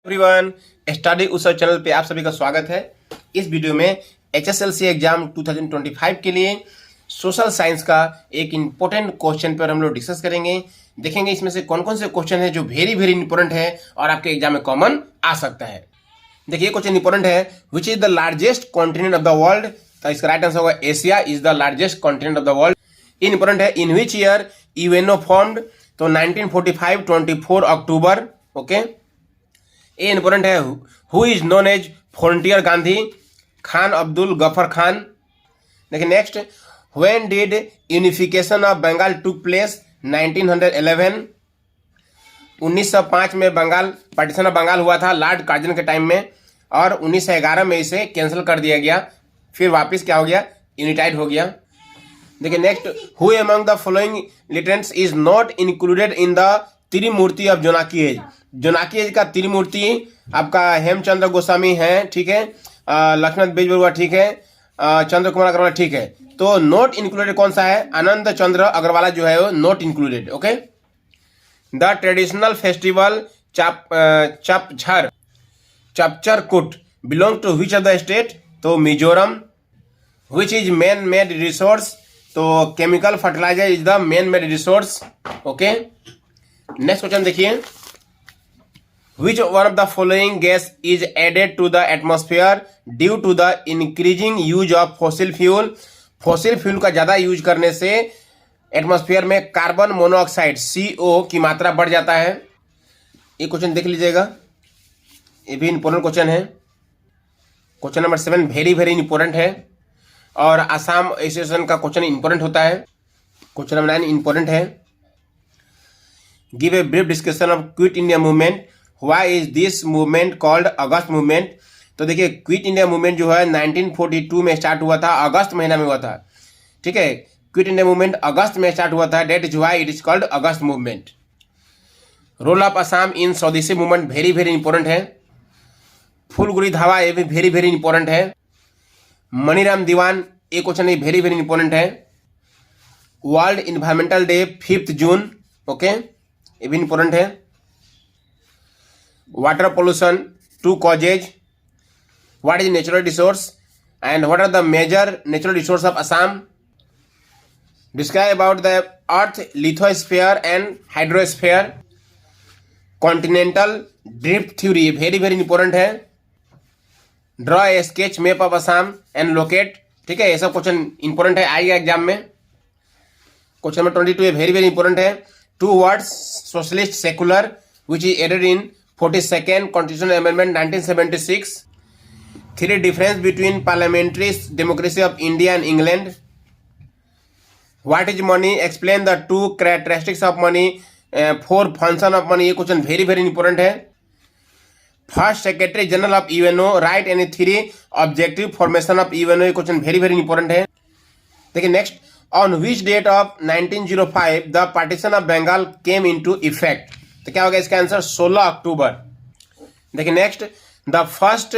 Everyone, study उत्सव channel पे आप सभी का स्वागत है। इस वीडियो में एचएसएलसी एग्जाम 2025 के लिए सोशल साइंस का एक इम्पोर्टेंट क्वेश्चन पर हम लोग डिस्कस करेंगे। देखेंगे इसमें से कौन कौन से क्वेश्चन है जो वेरी वेरी इंपॉर्टेंट है और आपके एग्जाम में कॉमन आ सकता है। देखिए क्वेश्चन इंपॉर्टेंट है, which is the largest continent of the world. तो इसका राइट आंसर होगा Asia is the largest continent of the world. Important है, in which year UNO formed. तो 1945 24 अक्टूबर। ओके। ये इंपॉर्टेंट है, who is known as frontier Gandhi. Khan Abdul Gaffar Khan. देखिए next, when did unification of Bengal took place. 1911। 1905 में बंगाल पार्टीशन ऑफ बंगाल हुआ था लॉर्ड कार्जन के टाइम में, और 1911 में इसे कैंसिल कर दिया गया, फिर वापस क्या हो गया, यूनिटाइड हो गया। देखिए next, who among the following litterateurs is not included in the Trimurti of Jonaki age. Jonaki age का त्रिमूर्ति आपका हेमचंद्र गोस्वामी है, ठीक है, लक्ष्मण बेजबरुआ, ठीक है, चंद्र कुमार अग्रवाल, ठीक है। तो नोट इंक्लूडेड कौन सा है, आनंद चंद्र अग्रवाला जो है वो not included. Okay. The traditional festival Chapchar Kut belong to which of the state. तो Mizoram. Which is man made resource. तो chemical fertiliser is the man made resource. Okay. Next question देखिए, which one of the following gas is added to the atmosphere due to the increasing use of fossil fuel। Fossil fuel का ज्यादा use करने से atmosphere में carbon monoxide CO की मात्रा बढ़ जाता है। ये क्वेश्चन देख लीजिएगा, ये भी इंपॉर्टेंट क्वेश्चन है। Question number 7 very very important है, और आसाम एसोसिएशन का क्वेश्चन इंपॉर्टेंट होता है। क्वेश्चन नंबर 9 इंपॉर्टेंट है, give a brief discussion of quit India movement. Why is this movement called August movement. तो देखिए क्विट इंडिया मूवमेंट जो है 1942 में स्टार्ट हुआ था, अगस्त महीना में हुआ था, ठीक है। क्विट इंडिया मूवमेंट अगस्त में स्टार्ट हुआ था, that is why it is called August movement. Role of Assam in Swadeshi movement very very important है। फुलगुरी धावा, ये भी वेरी वेरी इंपॉर्टेंट है। मणिराम दीवान, ये क्वेश्चन वेरी वेरी इंपॉर्टेंट है। वर्ल्ड इन्वायरमेंटल डे 5 जून। ओके, ये भी इंपॉर्टेंट है। Water pollution, 2 causes। What is natural resource and what are the major natural resources of Assam? Describe about the earth lithosphere and hydrosphere। continental drift theory very very important है। draw a sketch map of Assam and locate, ठीक है। ये सब question important है, आएगा exam में। Question number 22 very very important है, 2 words socialist secular which is added in 42nd constitutional amendment 1976। 3 difference between parliamentary democracy of India and England। What is money? Explain the 2 characteristics of money, 4 function of money। ये question very very important है। First secretary general of UNO right any 3 objective formation of UNO. ये question very very important है। देखिए next, on which date of 1905 the partition of Bengal came into effect. तो क्या होगा इसका answer, 16 October. देखिए next, the first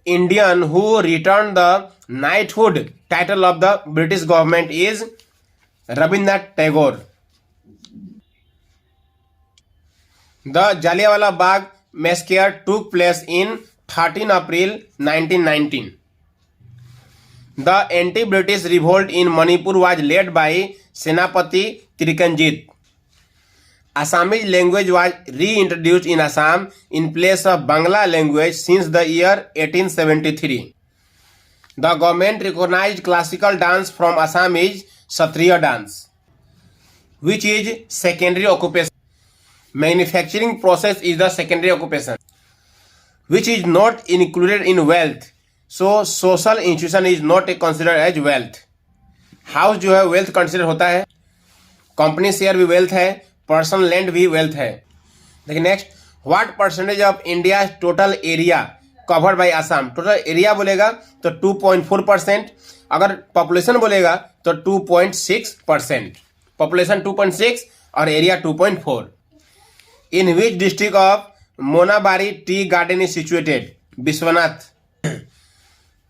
Indian who return the knighthood title of the British government is Rabindranath Tagore. The Jallianwala Bagh massacre took place in 13 April 1919। The anti British revolt in Manipur was led by सेनापति त्रिकंजीत। Assamese language was reintroduced in Assam in place of Bangla language since the year 1873। The government recognized classical dance from Assam is Satriya dance, which is secondary occupation। Manufacturing process is the secondary occupation, which is not included in wealth। So social institution is not considered as wealth। House जो है wealth consider होता है, company share भी wealth है, personal land भी wealth है। देखिए next, what percentage of India total area covered by Assam. Total area बोलेगा तो 2.4%, अगर पॉपुलेशन बोलेगा तो 2.6%। पॉपुलेशन 2.6 और area 2.4। In which district of Monabari tea garden is situated. Biswanath.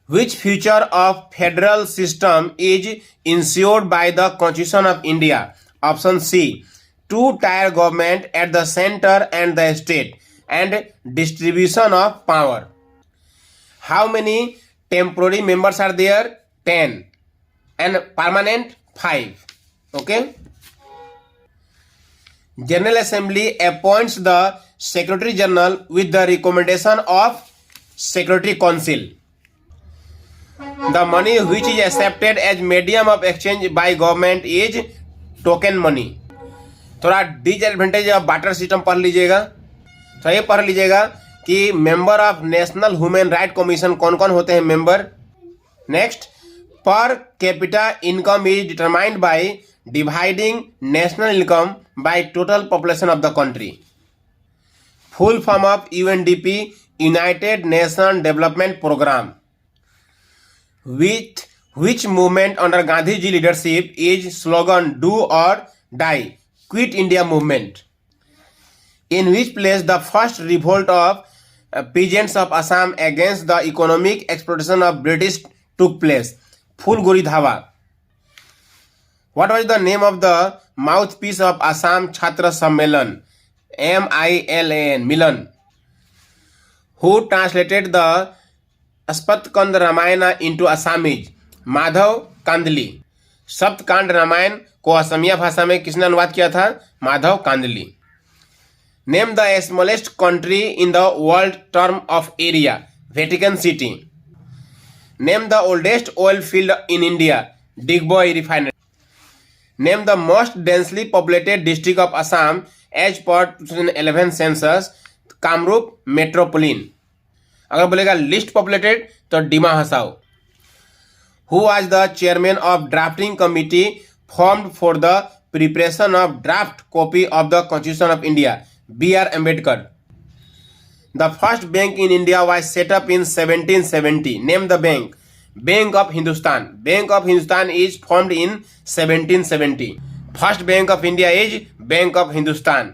Which feature of federal system is ensured by the constitution of India. Option C, 2-tier government at the center and the state। and distribution of power. How many temporary members are there? 10 and permanent 5. Okay. General Assembly appoints the Secretary General with the recommendation of Secretary Council. The money which is accepted as medium of exchange by government is token money. थोड़ा disadvantage of barter system पढ़ लीजिएगा। तो ये पढ़ लीजिएगा कि member of national human right commission कौन कौन होते हैं मेंबर। Next, per capita income is determined by dividing national income by total population of the country. Full form of UNDP, United Nation development program. With which movement under Gandhi ji leadership is slogan do or die, quit India movement? In which place the first revolt of peasants of Assam against the economic exploitation of British took place? Phulguri Dhawa. What was the name of the mouthpiece of Assam Chhatra Sammelan? MILAN, Milan. Who translated the Saptakanda Ramayana into Assamese? Madhav Kandali. Saptakanda Ramayana को असमिया भाषा में किसने अनुवाद किया था? Madhav Kandali. Name the smallest country in the world term of area? Vatican City. Name the oldest oil field in India? Digboi refinery. Name the most densely populated district of Assam as per 2011 census? Kamrup मेट्रोपोलिन। अगर बोलेगा least populated तो Dima Hasao. Who was the chairman of drafting committee formed for the preparation of draft copy of the constitution of India? B.R. Ambedkar. The first bank in India was set up in 1770. Name the bank? Bank of Hindustan. Bank of Hindustan is formed in 1770. First bank of India is bank of Hindustan.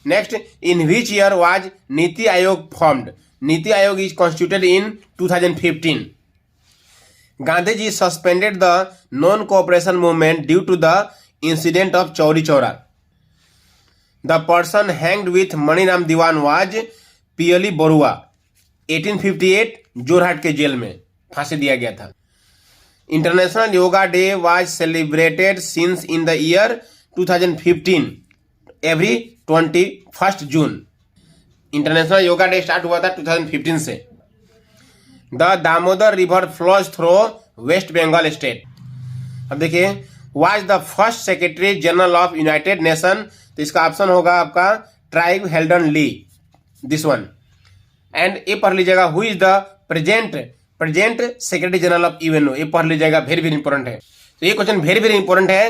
Next, in which year was Niti Aayog formed? NITI Aayog is constituted in 2015. Gandhiji suspended the non-cooperation movement due to the incident of Chauri Chaura. The person hanged with Maniram Diwan was P.L.E. Borua. 1858 Jorhat के jail में फांसी दिया गया था। International yoga day was celebrated since in the year 2015 every 21st June. International yoga day start हुआ था 2015 से। The Damodar river flows through west Bengal state. अब देखिए, was the first secretary general of United Nation? तो इसका ऑप्शन होगा आपका Trygve Halvdan Lie, this one. And ये पढ़ लीजिएगा, who is the present secretary general of UNO? ये पढ़ लीजिएगा, वेरी वेरी इंपॉर्टेंट है। तो ये क्वेश्चन वेरी वेरी इंपॉर्टेंट है।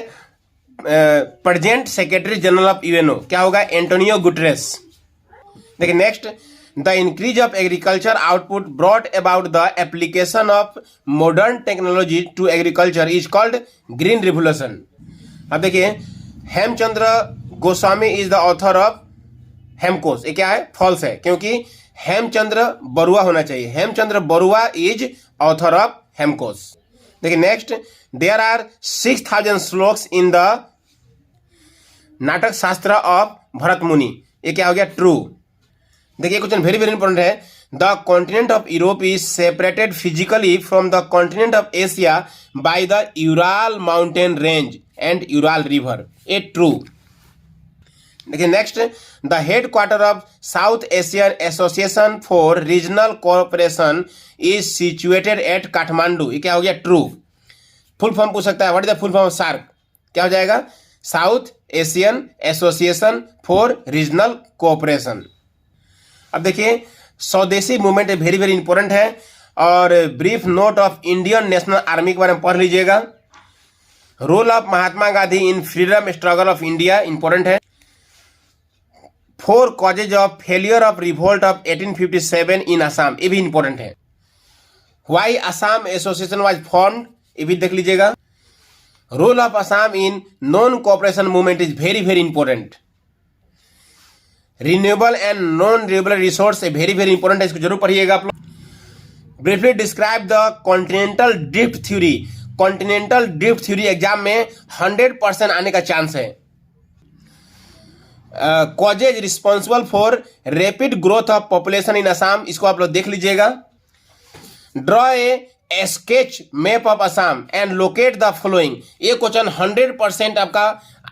Present secretary general of UNO क्या होगा? Antonio Guterres. देखिए next, the increase of agriculture output brought about the application of modern technology to agriculture is called green revolution. अब देखिए, Hemchandra Goswami is the author of Hemkosh. ये क्या है? False है, क्योंकि हेमचंद्र बरुआ होना चाहिए। Hemchandra Barua is author of Hemkosh. देखिए next, there are 6000 shlokas in the Natak Shastra of Bharat मुनि। ये क्या हो गया? ट्रू। देखिए क्वेश्चन वेरी वेरी इंपॉर्टेंट है। The continent of Europe is separated physically from the continent of Asia by the Ural mountain range and Ural river. A true. देखिए next, the head quarter of South Asian association for regional Cooperation is situated at Kathmandu. ये क्या हो गया? True. Full form पूछ सकता है, what is the full form of SAARC? क्या हो जाएगा? South Asian association for regional cooperation. अब देखिए, Swadeshi movement very very important है। और brief note of Indian national army के बारे में पढ़ लीजिएगा। Role of Mahatma Gandhi in freedom struggle of India important है। 4 causes of failure of revolt of 1857 in Assam, ये भी इंपॉर्टेंट है। Why Assam association was formed, ये भी देख लीजिएगा। Role of Assam in non cooperation movement is very very important. Renewable and non renewable resource very very important है, इसको जरूर पढ़िएगा आप लोग। Briefly describe the continental drift theory. Continental drift theory exam में 100% आने का चांस है। Causes responsible for rapid growth of population in Assam, इसको आप लोग देख लीजिएगा। Draw a sketch map of Assam and locate the following. ये क्वेश्चन 100% आपका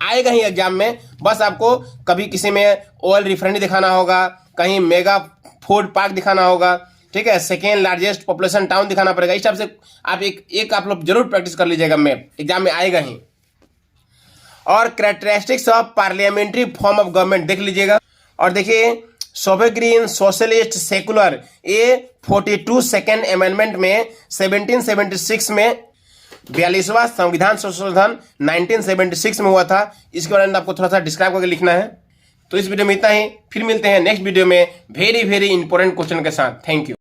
आएगा ही एग्जाम में, बस आपको कभी किसी में ऑयल रिफाइनरी दिखाना होगा, कहीं मेगा फूड पार्क दिखाना होगा, ठीक है, सेकेंड लार्जेस्ट पॉपुलेशन टाउन दिखाना पड़ेगा। इस हिसाब से आप एक आप लोग जरूर प्रैक्टिस कर लीजिएगा, मैप एग्जाम में आएगा ही। और characteristics of parliamentary form of government देख लीजिएगा। और देखिए सोवेग्रीन सोशलिस्ट सेकुलर, ये 42 सेकेंड अमेंडमेंट में 1776 में 42वां संविधान संशोधन 1976 में हुआ था। इसके बारे में आपको थोड़ा सा डिस्क्राइब करके लिखना है। तो इस वीडियो में इतना ही, फिर मिलते हैं नेक्स्ट वीडियो में वेरी इंपॉर्टेंट क्वेश्चन के साथ। Thank you.